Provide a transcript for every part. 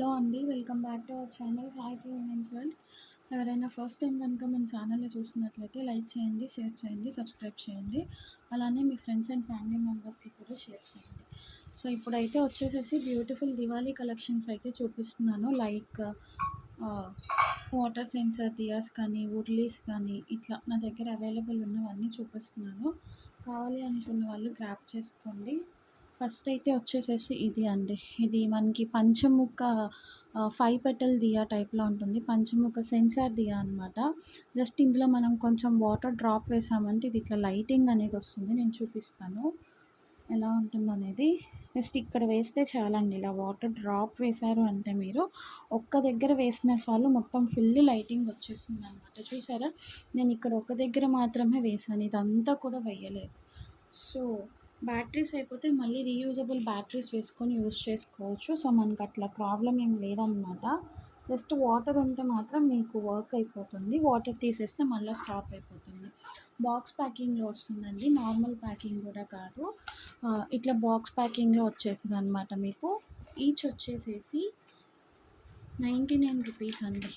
Hello అండి. Welcome back to our channel సాహితీ women's world. ఎవరైనా ఫస్ట్ టైం కనుక మన ఛానల్ని చూసినట్లయితే లైక్ చేయండి, షేర్ చేయండి, సబ్స్క్రైబ్ చేయండి. అలానే మీ ఫ్రెండ్స్ అండ్ ఫ్యామిలీ మెంబర్స్కి కూడా షేర్ చేయండి. సో ఇప్పుడైతే వచ్చేసేసి బ్యూటిఫుల్ దివాళీ కలెక్షన్స్ అయితే చూపిస్తున్నాను. లైక్ వాటర్ సెన్సార్ దియాస్ కానీ, ఉర్లీస్ కానీ ఇట్లా నా దగ్గర అవైలబుల్ ఉన్నవన్నీ చూపిస్తున్నాను. కావాలి అనుకున్న వాళ్ళు గ్రాప్ చేసుకోండి. ఫస్ట్ అయితే వచ్చేసేసి ఇది అండి. ఇది మనకి పంచముఖ 5 పెటల్ దియా టైప్‌లో ఉంటుంది. పంచముఖ సెన్సార్ దియా అనమాట. జస్ట్ ఇందులో మనం కొంచెం వాటర్ డ్రాప్ వేసామంటే ఇది ఇట్లా లైటింగ్ అనేది వస్తుంది. నేను చూపిస్తాను ఎలా ఉంటుందనేది. జస్ట్ ఇక్కడ వేస్తే చాలండి. ఇలా వాటర్ డ్రాప్ వేశారు అంటే మీరు ఒక్క దగ్గర వేసినా చాలు మొత్తం ఫుల్ లైటింగ్ వచ్చేస్తుందనమాట. చూసారా? నేను ఇక్కడ ఒక దగ్గర మాత్రమే వేశాను. ఇదంతా కూడా వేయలేదు. సో బ్యాటరీస్ అయిపోతే మళ్ళీ రీయూజబుల్ బ్యాటరీస్ వేసుకొని యూజ్ చేసుకోవచ్చు. సో మనకు అట్లా ప్రాబ్లం ఏం లేదనమాట. జస్ట్ వాటర్ ఉంటే మాత్రం మీకు వర్క్ అయిపోతుంది. వాటర్ తీసేస్తే మళ్ళీ స్టాప్ అయిపోతుంది. బాక్స్ ప్యాకింగ్లో వస్తుందండి. నార్మల్ ప్యాకింగ్ కూడా కాదు. ఇట్లా బాక్స్ ప్యాకింగ్లో వచ్చేసింది అనమాట. మీకు ఈచ్ వచ్చేసేసి 99 రూపీస్ అండి.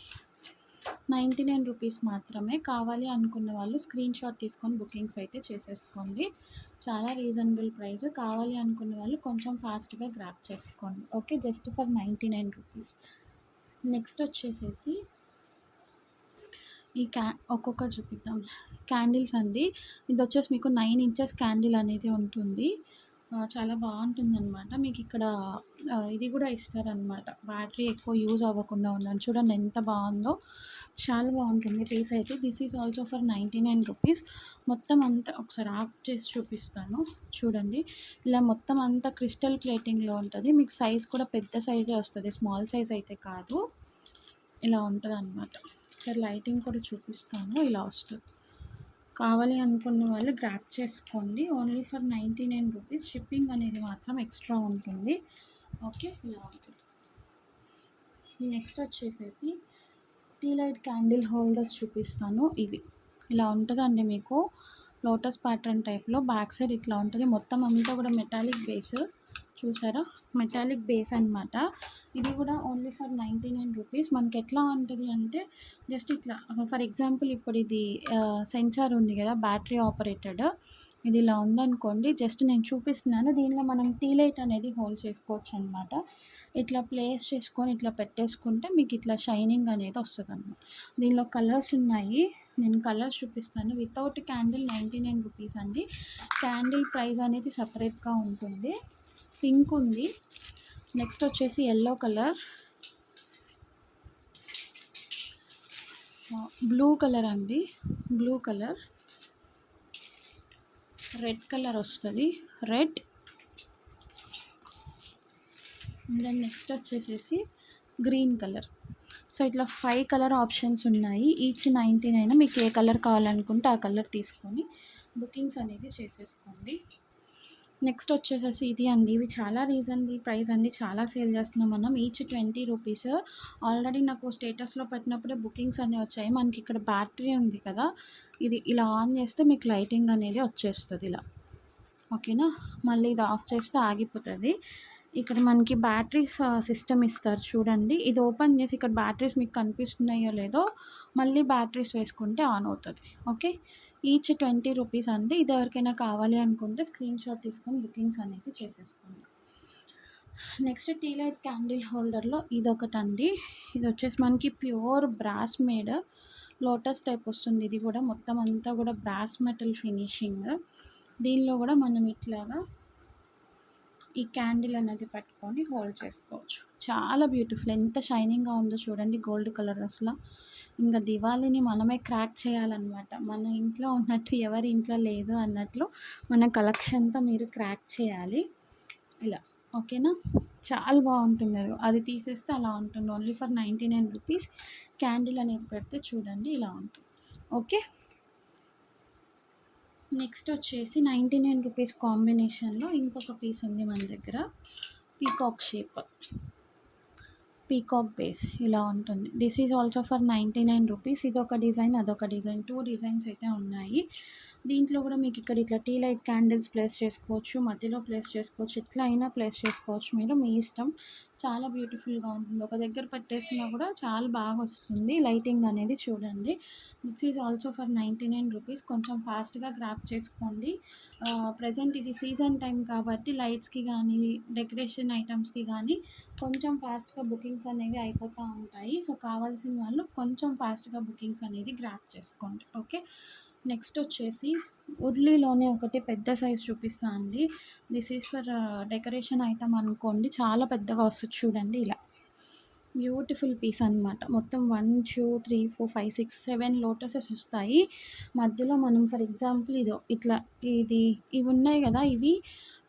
99 రూపీస్ మాత్రమే. కావాలి అనుకున్న వాళ్ళు స్క్రీన్ షాట్ తీసుకొని బుకింగ్స్ అయితే చేసేసుకోండి. చాలా రీజనబుల్ ప్రైస్. కావాలి అనుకున్న వాళ్ళు కొంచెం ఫాస్ట్గా గ్రాప్ చేసుకోండి. Okay, just for 99 rupees. Next వచ్చేసేసి ఈ ఒక్కొక్కటి చూపిద్దాం. క్యాండిల్స్ అండి. ఇది వచ్చేసి మీకు 9 ఇంచెస్ క్యాండిల్ అనేది ఉంటుంది. చాలా బాగుంటుందన్నమాట. మీకు ఇక్కడ ఇది కూడా ఇస్తారనమాట. బ్యాటరీ ఎక్కువ యూజ్ అవ్వకుండా ఉందని. చూడండి ఎంత బాగుందో. చాలా బాగుంటుంది పీస్ అయితే. This is also for 99 rupees. మొత్తం అంతా ఒకసారి ఆఫ్ చేసి చూపిస్తాను చూడండి. ఇలా మొత్తం అంతా క్రిస్టల్ ప్లేటింగ్లో ఉంటుంది. మీకు సైజ్ కూడా పెద్ద సైజే వస్తుంది, స్మాల్ సైజ్ అయితే కాదు. ఇలా ఉంటుంది అనమాట. ఒకసారి లైటింగ్ కూడా చూపిస్తాను. ఇలా వస్తుంది. కావాలి అనుకున్న వాళ్ళు గ్రాప్ చేసుకోండి. Only for 99 rupees. షిప్పింగ్ అనేది మాత్రం ఎక్స్ట్రా ఉంటుంది. ఓకే, ఇలా ఉంటుంది. నెక్స్ట్ వచ్చేసేసి టీ లైట్ క్యాండిల్ హోల్డర్స్ చూపిస్తాను. ఇవి ఇలా ఉంటుందండి. మీకు లోటస్ ప్యాటర్న్ టైప్లో బ్యాక్ సైడ్ ఇట్లా ఉంటుంది. మొత్తం అంతా కూడా మెటాలిక్ బేస్. చూసారా? మెటాలిక్ బేస్ అనమాట. ఇది కూడా ఓన్లీ ఫర్ 99 రూపీస్. మనకి ఎట్లా ఉంటుంది అంటే జస్ట్ ఇట్లా ఫర్ ఎగ్జాంపుల్ ఇప్పుడు ఇది సెన్సార్ ఉంది కదా, బ్యాటరీ ఆపరేటెడ్. ఇది ఇలా ఉందనుకోండి. జస్ట్ నేను చూపిస్తున్నాను. దీనిలో మనం టీ లైట్ అనేది హోల్డ్ చేసుకోవచ్చు అనమాట. ఇట్లా ప్లేస్ చేసుకొని ఇట్లా పెట్టేసుకుంటే మీకు ఇట్లా షైనింగ్ అనేది వస్తుంది అనమాట. దీనిలో కలర్స్ ఉన్నాయి. నేను కలర్స్ చూపిస్తాను. వితౌట్ క్యాండిల్ 99 రూపీస్ అండి. క్యాండిల్ ప్రైస్ అనేది సపరేట్గా ఉంటుంది. పింక్ ఉంది. నెక్స్ట్ వచ్చేసి ఎల్లో కలర్, బ్లూ కలర్ అండి. బ్లూ కలర్, రెడ్ కలర్ వస్తుంది. రెడ్. దెన్ నెక్స్ట్ వచ్చేసేసి గ్రీన్ కలర్. సో ఇట్లా 5 కలర్ ఆప్షన్స్ ఉన్నాయి. ఈచ్ 99. మీకు ఏ కలర్ కావాలనుకుంటే ఆ కలర్ తీసుకొని బుకింగ్స్ అనేది చేసేసుకోండి. నెక్స్ట్ వచ్చేసేసి ఇది అండి. ఇవి చాలా రీజనబుల్ ప్రైస్ అండి. చాలా సేల్ చేస్తున్నాం మనం. Each 20 rupees. ఆల్రెడీ నాకు స్టేటస్లో పెట్టినప్పుడే బుకింగ్స్ అన్నీ వచ్చాయి. మనకి ఇక్కడ బ్యాటరీ ఉంది కదా, ఇది ఇలా ఆన్ చేస్తే మీకు లైటింగ్ అనేది వచ్చేస్తుంది ఇలా. ఓకేనా? మళ్ళీ ఇది ఆఫ్ చేస్తే ఆగిపోతుంది. ఇక్కడ మనకి బ్యాటరీస్ సిస్టమ్ ఇస్తారు చూడండి. ఇది ఓపెన్ చేసి ఇక్కడ బ్యాటరీస్ మీకు కనిపిస్తున్నాయో లేదో మళ్ళీ బ్యాటరీస్ వేసుకుంటే ఆన్ అవుతుంది. ఓకే, ఈచ్ 20 రూపీస్ అండి. ఇది ఎవరికైనా కావాలి అనుకుంటే స్క్రీన్ షాట్ తీసుకొని బుకింగ్స్ అనేది చేసేసుకోండి. నెక్స్ట్ టీ లైట్ క్యాండిల్ హోల్డర్లో ఇదొకటండి. ఇది వచ్చేసి మనకి pure brass made lotus type వస్తుంది. ఇది కూడా మొత్తం అంతా కూడా బ్రాస్ మెటల్ ఫినిషింగ్. దీనిలో కూడా మనం ఇట్లాగా ఈ క్యాండిల్ అనేది పెట్టుకొని హోల్డ్ చేసుకోవచ్చు. చాలా బ్యూటిఫుల్. ఎంత షైనింగ్గా ఉందో చూడండి. గోల్డ్ కలర్ అసలు. ఇంకా దివాళీని మనమే క్రాక్ చేయాలన్నమాట. మన ఇంట్లో ఉన్నట్టు ఎవరి ఇంట్లో లేదు అన్నట్లు మన కలెక్షన్తో మీరు క్రాక్ చేయాలి ఇలా. ఓకేనా? చాలా బాగుంటుంది. అది తీసేస్తే అలా ఉంటుంది. Only for 99 rupees. క్యాండిల్ అనేది పెడితే చూడండి ఇలా ఉంటుంది. ఓకే, నెక్స్ట్ వచ్చేసి 99 రూపీస్ కాంబినేషన్లో ఇంకొక పీస్ ఉంది మన దగ్గర. పీకాక్ షేప్, పీకాక్ బేస్ ఇలా ఉంటుంది. This is also for 99 rupees. ఇది ఒక డిజైన్, అదొక డిజైన్. 2 డిజైన్స్ అయితే ఉన్నాయి. దీంట్లో కూడా మీకు ఇక్కడ ఇట్లా టీ లైట్ క్యాండిల్స్ ప్లేస్ చేసుకోవచ్చు, మధ్యలో ప్లేస్ చేసుకోవచ్చు, ఎట్లా అయినా ప్లేస్ చేసుకోవచ్చు మీరు, మీ ఇష్టం. చాలా బ్యూటిఫుల్గా ఉంటుంది. ఒక దగ్గర పెట్టేసినా కూడా చాలా బాగా వస్తుంది లైటింగ్ అనేది. చూడండి, this is also for 99 rupees. కొంచెం ఫాస్ట్గా గ్రాప్ చేసుకోండి. ప్రజెంట్ ఇది సీజన్ టైం కాబట్టి లైట్స్కి కానీ డెకరేషన్ ఐటమ్స్కి కానీ కొంచెం ఫాస్ట్గా బుకింగ్స్ అనేవి అయిపోతూ ఉంటాయి. సో కావాల్సిన వాళ్ళు కొంచెం ఫాస్ట్గా బుకింగ్స్ అనేది గ్రాప్ చేసుకోండి. ఓకే, నెక్స్ట్ వచ్చేసి ఉర్లీలోనే ఒకటి పెద్ద సైజ్ చూపిస్తా అండి. This is for decoration item అనుకోండి. చాలా పెద్దగా వస్తుంది చూడండి, ఇలా బ్యూటిఫుల్ పీస్ అనమాట. మొత్తం 1 2 3 4 5 6 7 లోటసెస్ వస్తాయి. మధ్యలో మనం ఫర్ ఎగ్జాంపుల్ ఇట్లా ఇవి ఉన్నాయి కదా, ఇవి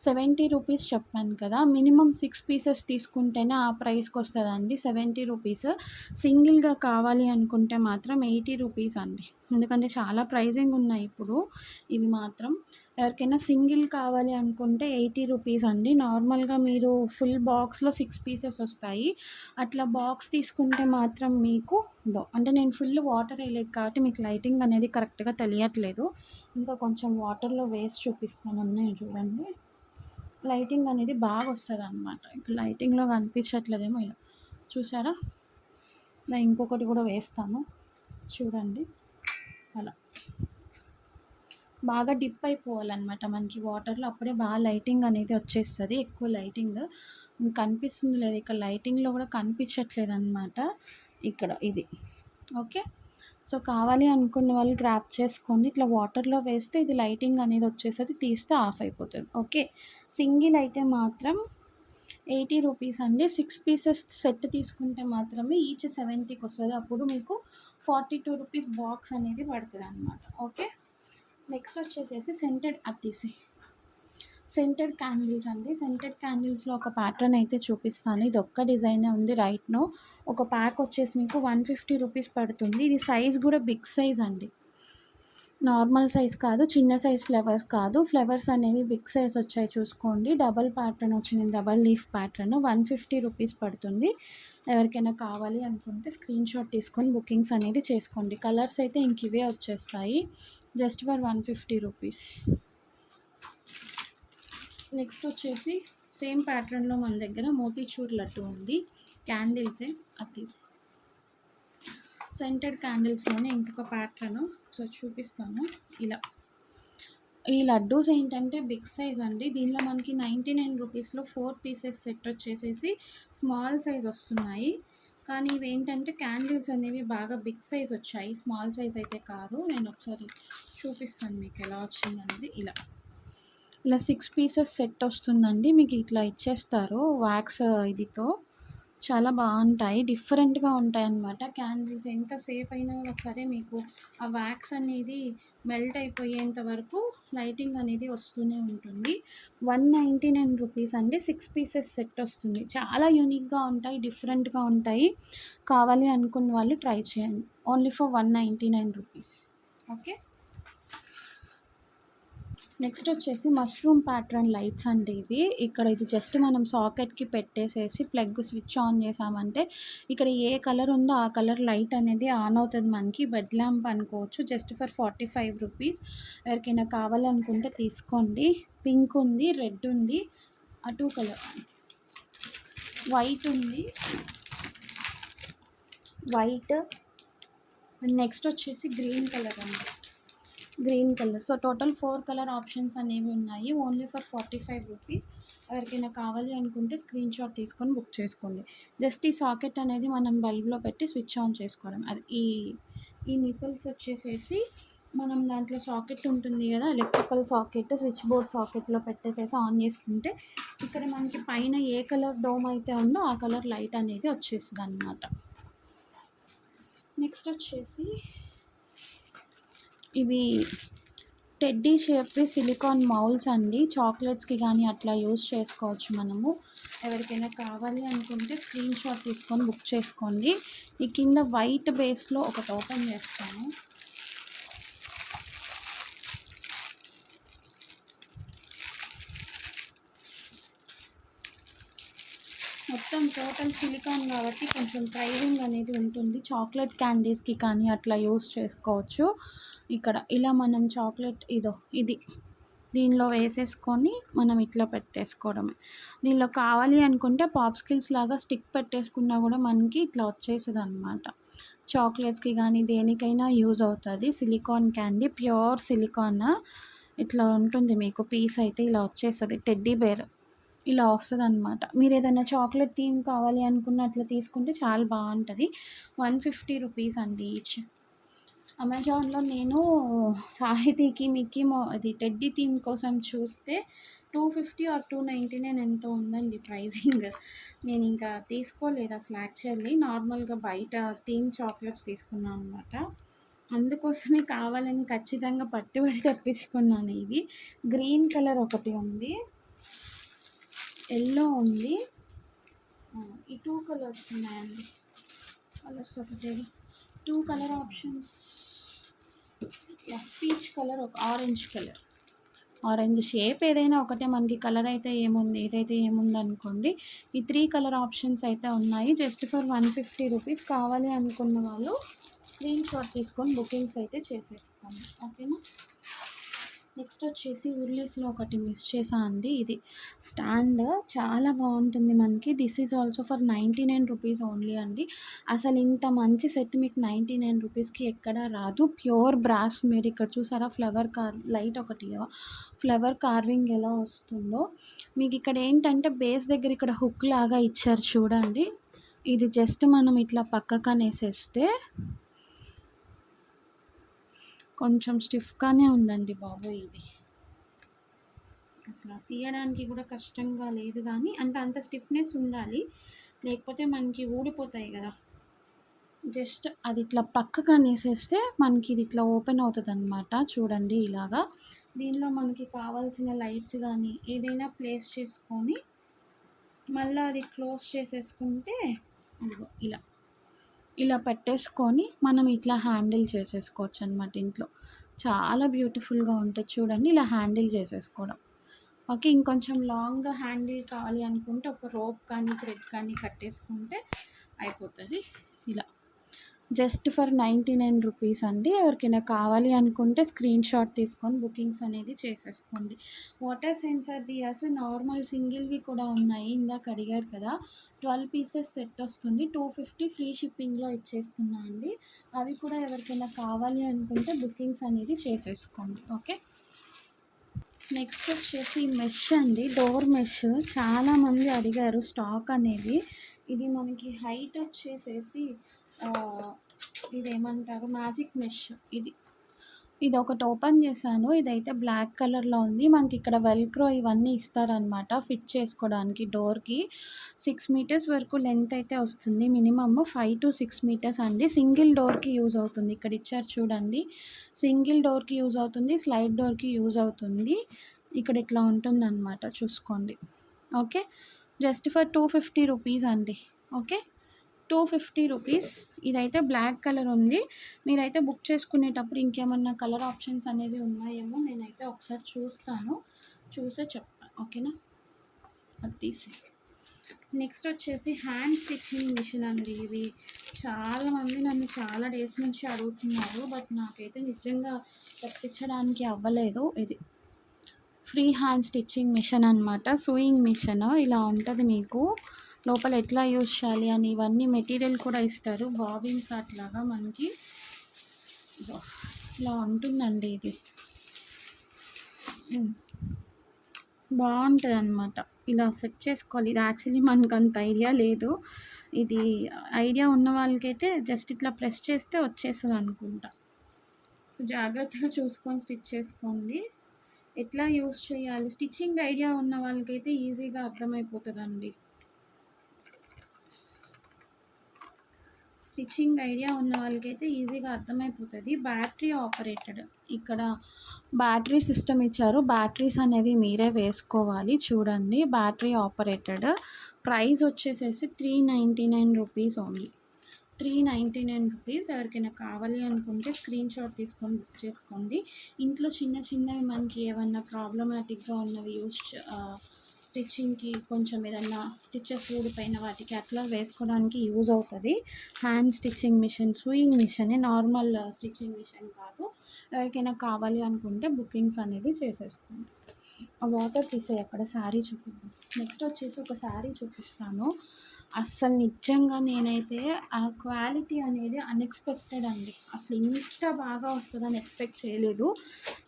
70 రూపీస్ చెప్పాను కదా. మినిమం 6 పీసెస్ తీసుకుంటేనే ఆ ప్రైస్కి వస్తుందండి 70 రూపీస్. సింగిల్గా కావాలి అనుకుంటే మాత్రం 80 రూపీస్ అండి. ఎందుకంటే చాలా ప్రైజింగ్ ఉన్నాయి ఇప్పుడు ఇవి మాత్రం. ఎవరికైనా సింగిల్ కావాలి అనుకుంటే 80 రూపీస్ అండి. నార్మల్గా మీరు ఫుల్ బాక్స్లో 6 పీసెస్ వస్తాయి. అట్లా బాక్స్ తీసుకుంటే మాత్రం మీకు అంటే నేను ఫుల్ వాటర్ వేయలేదు కాబట్టి మీకు లైటింగ్ అనేది కరెక్ట్గా తెలియట్లేదు. ఇంకా కొంచెం వాటర్లో వేసి చూపిస్తాను అన్నయ్య, చూడండి. లైటింగ్ అనేది బాగా వస్తుంది అనమాట. ఇక్కడ లైటింగ్లో కనిపించట్లేదేమో, ఇలా చూసారా. నేను ఇంకొకటి కూడా వేస్తాను చూడండి. అలా బాగా డిప్ అయిపోవాలన్నమాట మనకి వాటర్లో, అప్పుడే బాగా లైటింగ్ అనేది వచ్చేస్తుంది. ఎక్కువ లైటింగ్ కనిపిస్తుంది లేదు, ఇక్కడ లైటింగ్లో కూడా కనిపించట్లేదు అనమాట ఇక్కడ ఇది. ఓకే, సో కావాలి అనుకున్న వాళ్ళు గ్రాప్ చేసుకోండి. ఇట్లా వాటర్లో వేస్తే ఇది లైటింగ్ అనేది వచ్చేస్తుంది, తీస్తే ఆఫ్ అయిపోతుంది. ఓకే, సింగిల్ అయితే మాత్రం 80 రూపీస్ అండి. 6 పీసెస్ సెట్ తీసుకుంటే మాత్రమే ఈచ్ 70కి వస్తుంది. అప్పుడు మీకు 42 రూపీస్ బాక్స్ అనేది పడుతుంది అనమాట. ఓకే, నెక్స్ట్ వచ్చేసేసి సెంటెడ్ క్యాండిల్స్ అండి. సెంటెడ్ క్యాండిల్స్లో ఒక ప్యాటర్న్ అయితే చూపిస్తాను. ఇది ఒక్క డిజైనే ఉంది రైట్నో. ఒక ప్యాక్ వచ్చేసి మీకు 150 రూపీస్ పడుతుంది. ఇది సైజ్ కూడా బిగ్ సైజ్ అండి, నార్మల్ సైజ్ కాదు, చిన్న సైజ్ ఫ్లవర్స్ కాదు. ఫ్లవర్స్ అనేవి బిగ్ సైజ్ వచ్చాయి చూసుకోండి. డబల్ ప్యాటర్న్ వచ్చింది, డబల్ లీఫ్ ప్యాటర్న్. 150 రూపీస్ పడుతుంది. ఎవరికైనా కావాలి అనుకుంటే స్క్రీన్ షాట్ తీసుకొని బుకింగ్స్ అనేది చేసుకోండి. కలర్స్ అయితే ఇంక ఇవే వచ్చేస్తాయి, జస్ట్ ఫర్ 150 రూపీస్. నెక్స్ట్ వచ్చేసి సేమ్ ప్యాటర్న్లో మన దగ్గర మోతీచూర్ లడ్డు ఉంది. క్యాండిల్సే అది సెంటెడ్ క్యాండిల్స్లోనే ఇంకొక ప్యాటర్న్ సో చూపిస్తాను. ఇలా ఈ లడ్డూస్ ఏంటంటే బిగ్ సైజ్ అండి. దీనిలో మనకి 99 రూపీస్లో 4 పీసెస్ సెట్ వచ్చేసేసి స్మాల్ సైజ్ వస్తున్నాయి. కానీ ఇవి ఏంటంటే క్యాండిల్స్ అనేవి బాగా బిగ్ సైజ్ వచ్చాయి, స్మాల్ సైజ్ అయితే కాదు. నేను ఒకసారి చూపిస్తాను మీకు ఎలా వచ్చిందనేది. ఇలా 6 పీసెస్ సెట్ వస్తుందండి. మీకు ఇట్లా ఇచ్చేస్తారు వ్యాక్స్ ఇదితో. చాలా బాగుంటాయి, డిఫరెంట్గా ఉంటాయి అన్నమాట. క్యాండిల్స్ ఎంతసేపు అయినా సరే మీకు ఆ వ్యాక్స్ అనేది మెల్ట్ అయిపోయేంత వరకు లైటింగ్ అనేది వస్తూనే ఉంటుంది. 199 రూపీస్ అండి. 6 పీసెస్ సెట్ వస్తుంది. చాలా యూనిక్గా ఉంటాయి, డిఫరెంట్గా ఉంటాయి. కావాలి అనుకున్న వాళ్ళు ట్రై చేయండి. Only for 199 rupees. Okay, next వచ్చేసి మష్రూమ్ ప్యాటర్న్ లైట్స్ అండి ఇవి. ఇక్కడ ఇది జస్ట్ మనం సాకెట్కి పెట్టేసేసి ప్లగ్ స్విచ్ ఆన్ చేసామంటే ఇక్కడ ఏ కలర్ ఉందో ఆ కలర్ లైట్ అనేది ఆన్ అవుతుంది మనకి. బెడ్ ల్యాంప్ అనుకోవచ్చు. Just for 45 rupees. ఎవరికైనా కావాలనుకుంటే తీసుకోండి. పింక్ ఉంది, రెడ్ ఉంది, ఆ 2 కలర్, వైట్ ఉంది, వైట్, నెక్స్ట్ వచ్చేసి గ్రీన్ కలర్ అండి, green colour. So total 4 colour options అనేవి ఉన్నాయి. Only for 45 rupees. ఎవరికైనా కావాలి అనుకుంటే స్క్రీన్ షాట్ తీసుకొని బుక్ చేసుకోండి. జస్ట్ ఈ సాకెట్ అనేది మనం బల్బ్లో పెట్టి స్విచ్ ఆన్ చేసుకోవడం. అది ఈ నిపుల్స్ వచ్చేసేసి మనం దాంట్లో సాకెట్ ఉంటుంది కదా, ఎలక్ట్రికల్ సాకెట్, స్విచ్ బోర్డ్ సాకెట్లో పెట్టేసేసి ఆన్ చేసుకుంటే ఇక్కడ మనకి పైన ఏ కలర్ డోమ్ అయితే ఉందో ఆ కలర్ లైట్ అనేది వచ్చేస్తుంది అన్నమాట. నెక్స్ట్ వచ్చేసి ఇవి టెడ్డీ షేప్ సిలికాన్ మౌల్స్ అండి. చాక్లెట్స్కి కానీ అట్లా యూస్ చేసుకోవచ్చు మనము. ఎవరికైనా కావాలి అనుకుంటే స్క్రీన్ షాట్ తీసుకొని బుక్ చేసుకోండి. ఈ కింద వైట్ బేస్లో ఒకటి ఓపెన్ చేస్తాను. మొత్తం టోటల్ సిలికాన్ కాబట్టి కొంచెం ప్రైజింగ్ అనేది ఉంటుంది. చాక్లెట్ క్యాండీస్కి కానీ అట్లా యూస్ చేసుకోవచ్చు. ఇక్కడ ఇలా మనం చాక్లెట్ ఇది దీనిలో వేసేసుకొని మనం ఇట్లా పెట్టేసుకోవడమే. దీనిలో కావాలి అనుకుంటే పాప్స్కిల్స్ లాగా స్టిక్ పెట్టేసుకున్నా కూడా మనకి ఇట్లా వచ్చేస్తుంది అనమాట. చాక్లెట్స్కి కానీ దేనికైనా యూజ్ అవుతుంది. సిలికాన్ క్యాండీ ప్యూర్ సిలికాన్ ఇట్లా ఉంటుంది. మీకు పీస్ అయితే ఇలా వచ్చేస్తుంది. టెడ్డీ బేర్ ఇలా వస్తదనమాట. మీరు ఏదైనా చాక్లెట్ థీమ్ కావాలి అనుకున్న అట్లా తీసుకుంటే చాలా బాగుంటుంది. 150 రూపీస్ అండి ఈచ్. అమెజాన్లో నేను సాహితీకి అది టెడ్డీ థీమ్ కోసం చూస్తే 250 ఆర్ 299 ఎంతో ఉందండి ప్రైజింగ్. నేను ఇంకా తీసుకోలేదు అసలు. యాక్చువల్లీ నార్మల్గా బయట థీమ్ చాక్లెట్స్ తీసుకున్నాను అనమాట. అందుకోసమే కావాలని ఖచ్చితంగా పట్టుబడి తెప్పించుకున్నాను. ఇవి గ్రీన్ కలర్ ఒకటి ఉంది, ఎల్లో ఉంది, ఈ 2 కలర్స్ ఉన్నాయండి. కలర్స్ ఒకటి 2 కలర్ ఆప్షన్స్. పీచ్ కలర్, ఒక ఆరెంజ్ కలర్. ఆరెంజ్ షేప్ ఏదైనా ఒకటే, మనకి కలర్ అయితే ఏముంది ఏదైతే ఏముంది అనుకోండి. ఈ 3 కలర్ ఆప్షన్స్ అయితే ఉన్నాయి. Just for 150 rupees. కావాలి అనుకున్న వాళ్ళు స్క్రీన్ షాట్ తీసుకొని బుకింగ్స్ అయితే చేసేసుకోండి. ఓకేనా. నెక్స్ట్ వచ్చేసి ఉర్లీస్లో ఒకటి మిస్ చేసా అండి. ఇది స్టాండ్ చాలా బాగుంటుంది మనకి. This is also for 99 rupees only అండి. అసలు ఇంత మంచి సెట్ మీకు 99 రూపీస్కి ఎక్కడా రాదు. Pure brass. మీరు ఇక్కడ చూసారా ఫ్లవర్ లైట్ ఒకటి ఫ్లవర్ కార్వింగ్ ఎలా వస్తుందో. మీకు ఇక్కడ ఏంటంటే బేస్ దగ్గర ఇక్కడ హుక్ లాగా ఇచ్చారు చూడండి. ఇది జస్ట్ మనం ఇట్లా పక్కకనేసేస్తే కొంచెం స్టిఫ్గానే ఉందండి బాబు. ఇది అసలు తీయడానికి కూడా కష్టంగా లేదు, కానీ అంటే అంత స్టిఫ్నెస్ ఉండాలి, లేకపోతే మనకి ఊడిపోతాయి కదా. జస్ట్ అది ఇట్లా పక్కగా నేసేస్తే మనకి ఇది ఇట్లా ఓపెన్ అవుతుంది అనమాట. చూడండి ఇలాగా. దీనిలో మనకి కావాల్సిన లైట్స్ కానీ ఏదైనా ప్లేస్ చేసుకొని మళ్ళీ అది క్లోజ్ చేసేసుకుంటే ఇలా ఇలా పెట్టేసుకొని మనం ఇట్లా హ్యాండిల్ చేసేసుకోవచ్చు అనమాట. ఇంట్లో చాలా బ్యూటిఫుల్గా ఉంటుంది చూడండి. ఇలా హ్యాండిల్ చేసేసుకోవడం. ఓకే. ఇంకొంచెం లాంగ్గా హ్యాండిల్ కావాలి అనుకుంటే ఒక రోప్ కానీ థ్రెడ్ కానీ కట్టేసుకుంటే అయిపోతుంది. ఇలా జస్ట్ ఫర్ 99 రూపీస్ అండి. ఎవరికైనా కావాలి అనుకుంటే స్క్రీన్ షాట్ తీసుకొని బుకింగ్స్ అనేది చేసేసుకోండి. వాటర్ సెన్సార్ దియాస్ నార్మల్ సింగిల్వి కూడా ఉన్నాయి. ఇందాక అడిగారు కదా. 12 పీసెస్ సెట్ వస్తుంది. 250 ఫ్రీ షిప్పింగ్లో ఇచ్చేస్తున్నా అండి. అవి కూడా ఎవరికైనా కావాలి అనుకుంటే బుకింగ్స్ అనేది చేసేసుకోండి. ఓకే. నెక్స్ట్ వచ్చేసి మెష్ అండి. డోర్ మెష్ చాలామంది అడిగారు స్టాక్ అనేది. ఇది మనకి హైట్ వచ్చేసేసి ఇదేమంటారు మ్యాజిక్ మెష్. ఇది ఒకటి ఓపెన్ చేశాను. ఇదైతే బ్లాక్ కలర్లో ఉంది. మనకి ఇక్కడ వెల్క్రో ఇవన్నీ ఇస్తారనమాట ఫిట్ చేసుకోవడానికి. డోర్కి 6 మీటర్స్ వరకు లెంత్ అయితే వస్తుంది. మినిమమ్ 5 to 6 మీటర్స్ అండి. సింగిల్ డోర్కి యూజ్ అవుతుంది. ఇక్కడ ఇచ్చారు చూడండి. సింగిల్ డోర్కి యూజ్ అవుతుంది, స్లైడ్ డోర్కి యూజ్ అవుతుంది. ఇక్కడ ఇట్లా ఉంటుందన్నమాట, చూసుకోండి. ఓకే. జస్ట్ ఫర్ 250 రూపీస్ అండి. ఓకే. 250 రూపీస్. ఇదైతే బ్లాక్ కలర్ ఉంది. మీరైతే బుక్ చేసుకునేటప్పుడు ఇంకేమన్నా కలర్ ఆప్షన్స్ అనేవి ఉన్నాయేమో నేనైతే ఒకసారి చూస్తాను, చూసే చెప్తాను. ఓకేనా. అది తీసి నెక్స్ట్ వచ్చేసి హ్యాండ్ స్టిచ్చింగ్ మిషన్ అండి. ఇవి చాలామంది నన్ను చాలా డేస్ నుంచి అడుగుతున్నారు, బట్ నాకైతే నిజంగా తెప్పించడానికి అవ్వలేదు. ఇది ఫ్రీ హ్యాండ్ స్టిచ్చింగ్ మిషన్ అనమాట. సూయింగ్ మిషన్ ఇలా ఉంటుంది. మీకు లోపల ఎట్లా యూజ్ చేయాలి అని ఇవన్నీ మెటీరియల్ కూడా ఇస్తారు. బాబిన్స్ అట్లాగా మనకి ఇలా ఉంటుందండి. ఇది బాగుంటుంది అనమాట. ఇలా సెట్ చేసుకోవాలి. ఇది యాక్చువల్లీ మనకు అంత ఐడియా లేదు. ఇది ఐడియా ఉన్న వాళ్ళకైతే జస్ట్ ఇట్లా ప్రెస్ చేస్తే వచ్చేస్తుంది అనుకుంటా. సో జాగ్రత్తగా చూసుకొని స్టిచ్ చేసుకోండి. ఎట్లా యూజ్ చేయాలి స్టిచ్చింగ్ ఐడియా ఉన్న వాళ్ళకైతే ఈజీగా అర్థమైపోతుందండి. స్టిచ్చింగ్ ఐడియా ఉన్న వాళ్ళకైతే ఈజీగా అర్థమైపోతుంది. Battery operated. ఇక్కడ బ్యాటరీ సిస్టమ్ ఇచ్చారు. బ్యాటరీస్ అనేవి మీరే వేసుకోవాలి. చూడండి, బ్యాటరీ ఆపరేటెడ్. ప్రైస్ వచ్చేసేసి 399 రూపీస్ ఓన్లీ. 399 రూపీస్. ఎవరికైనా కావాలి అనుకుంటే స్క్రీన్ షాట్ తీసుకొని బుక్ చేసుకోండి. ఇంట్లో చిన్న చిన్నవి మనకి ఏమన్నా ప్రాబ్లమాటిక్గా ఉన్నవి స్టిచ్చింగ్‌కి కొంచెం ఏదన్నా స్టిచెస్ ఊడిపోయిన వాటికి అట్లా వేసుకోవడానికి యూజ్ అవుతది. హ్యాండ్ స్టిచ్చింగ్ మిషన్, సూయింగ్ మిషనే, నార్మల్ స్టిచ్చింగ్ మిషన్ కాదు. ఎవరికైనా కావాలి అనుకుంటే బుకింగ్స్ అనేది చేసేసుకోండి. ఆ వాటర్ తీసేయి అక్కడ, శారీ చూపిద్దాం. నెక్స్ట్ వచ్చేసి ఒక శారీ చూపిస్తాను. అస్సలు నిజంగా నేనైతే ఆ క్వాలిటీ అనేది అన్‌ఎక్స్‌పెక్టెడ్ అండి. అసలు ఇంత బాగా వస్తదని ఎక్స్‌పెక్ట్ చేయలేదు.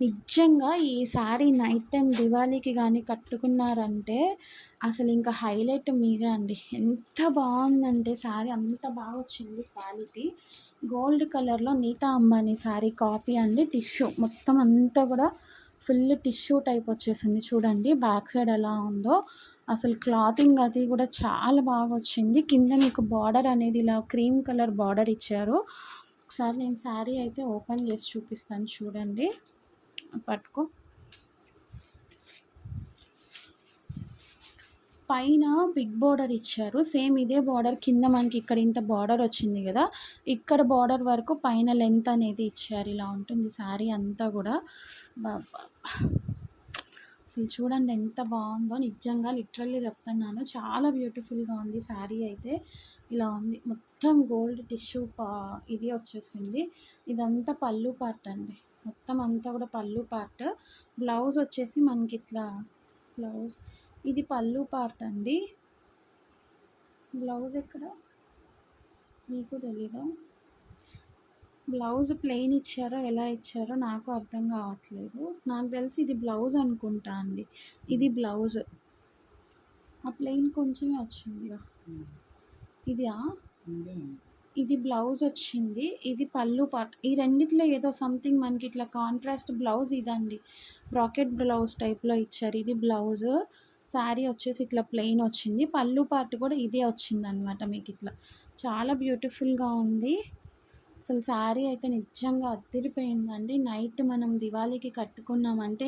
నిజంగా ఈ శారీ నైట్ టైమ్ దివాళీకి గానీ కట్టుకున్నారంటే అసలు ఇంకా హైలైట్ మీరే అండి. ఎంత బావుందంటే శారీ అంత బాగొచ్చింది క్వాలిటీ. గోల్డ్ కలర్‌లో నీతా అంబానీ శారీ కాపీ అండి. టిష్యూ మొత్తం అంతా కూడా ఫుల్ టిష్యూ టైప్ వచ్చేసింది చూడండి. బ్యాక్ సైడ్ ఎలా ఉందో అసలు క్లాతింగ్ అది కూడా చాలా బాగా వచ్చింది. కింద మీకు బార్డర్ అనేది ఇలా క్రీమ్ కలర్ బార్డర్ ఇచ్చారు. ఒకసారి నేను శారీ అయితే ఓపెన్ చేసి చూపిస్తాను చూడండి. పట్టుకో. పైన బిగ్ బార్డర్ ఇచ్చారు. సేమ్ ఇదే బార్డర్ కింద మనకి ఇక్కడ ఇంత బార్డర్ వచ్చింది కదా, ఇక్కడ బార్డర్ వరకు పైన లెంత్ అనేది ఇచ్చారు. ఇలా ఉంటుంది శారీ అంతా కూడా. అసలు చూడండి ఎంత బాగుందో, నిజంగా లిటరల్లీ చెప్తున్నాను, చాలా బ్యూటిఫుల్గా ఉంది శారీ అయితే. ఇలా ఉంది మొత్తం గోల్డ్ టిష్యూ ఇది వచ్చేసింది. ఇదంతా పళ్ళు పార్ట్ అండి, మొత్తం అంతా కూడా పళ్ళు పార్ట్. బ్లౌజ్ వచ్చేసి మనకి ఇట్లా బ్లౌజ్, ఇది పళ్ళు పార్ట్ అండి. బ్లౌజ్ ఎక్కడ మీకు తెలీదా? బ్లౌజ్ ప్లెయిన్ ఇచ్చారో ఎలా ఇచ్చారో నాకు అర్థం కావట్లేదు. నాకు తెలిసి ఇది బ్లౌజ్ అనుకుంటా అండి. ఇది బ్లౌజ్, ఆ ప్లెయిన్ కొంచెమే వచ్చిందిగా. ఇదా, ఇది బ్లౌజ్ వచ్చింది, ఇది పళ్ళు పార్ట్. ఈ రెండిట్లో ఏదో సంథింగ్ మనకి ఇట్లా కాంట్రాస్ట్ బ్లౌజ్ ఇదండి, బ్రాకెట్ బ్లౌజ్ టైప్లో ఇచ్చారు. ఇది బ్లౌజ్. శారీ వచ్చేసి ఇట్లా ప్లెయిన్ వచ్చింది. పళ్ళు పార్ట్ కూడా ఇదే వచ్చిందనమాట మీకు ఇట్లా. చాలా బ్యూటిఫుల్గా ఉంది. అసలు శారీ అయితే నిజంగా అదిరిపోయిందండి. నైట్ మనం దివాళీకి కట్టుకున్నామంటే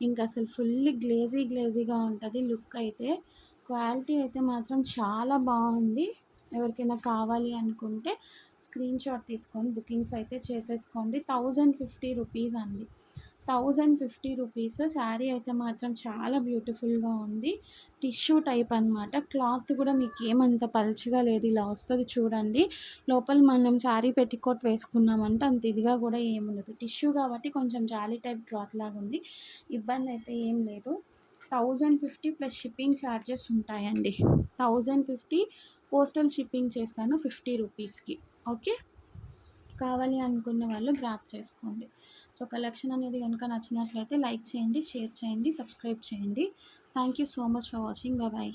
ఇంక అసలు ఫుల్ గ్లేజీగా ఉంటుంది లుక్ అయితే. క్వాలిటీ అయితే మాత్రం చాలా బాగుంది. ఎవరికైనా కావాలి అనుకుంటే స్క్రీన్ షాట్ తీసుకొని బుకింగ్స్ అయితే చేసేసుకోండి. 1050 రూపీస్ అండి, 1050 రూపీస్. శారీ అయితే మాత్రం చాలా బ్యూటిఫుల్గా ఉంది. టిష్యూ టైప్ అనమాట. క్లాత్ కూడా మీకు ఏమంత పల్చగా లేదు, ఇలా వస్తుంది చూడండి. లోపల మనం శారీ పెట్టికోట్ వేసుకున్నామంటే అంత ఇదిగా కూడా ఏముండదు. టిష్యూ కాబట్టి కొంచెం జాలీ టైప్ క్లాత్ లాగా ఉంది, ఇబ్బంది అయితే ఏం లేదు. 1050 ప్లస్ షిప్పింగ్ ఛార్జెస్ ఉంటాయండి. 1050 పోస్టల్ షిప్పింగ్ చేస్తాను 50 రూపీస్కి. ఓకే, కావాలి అనుకున్న వాళ్ళు గ్రాప్ చేసుకోండి. సో కలెక్షన్ అనేది కనుక నచ్చినట్లయితే లైక్ చేయండి, షేర్ చేయండి, సబ్స్క్రైబ్ చేయండి. Thank you so much for watching. Bye.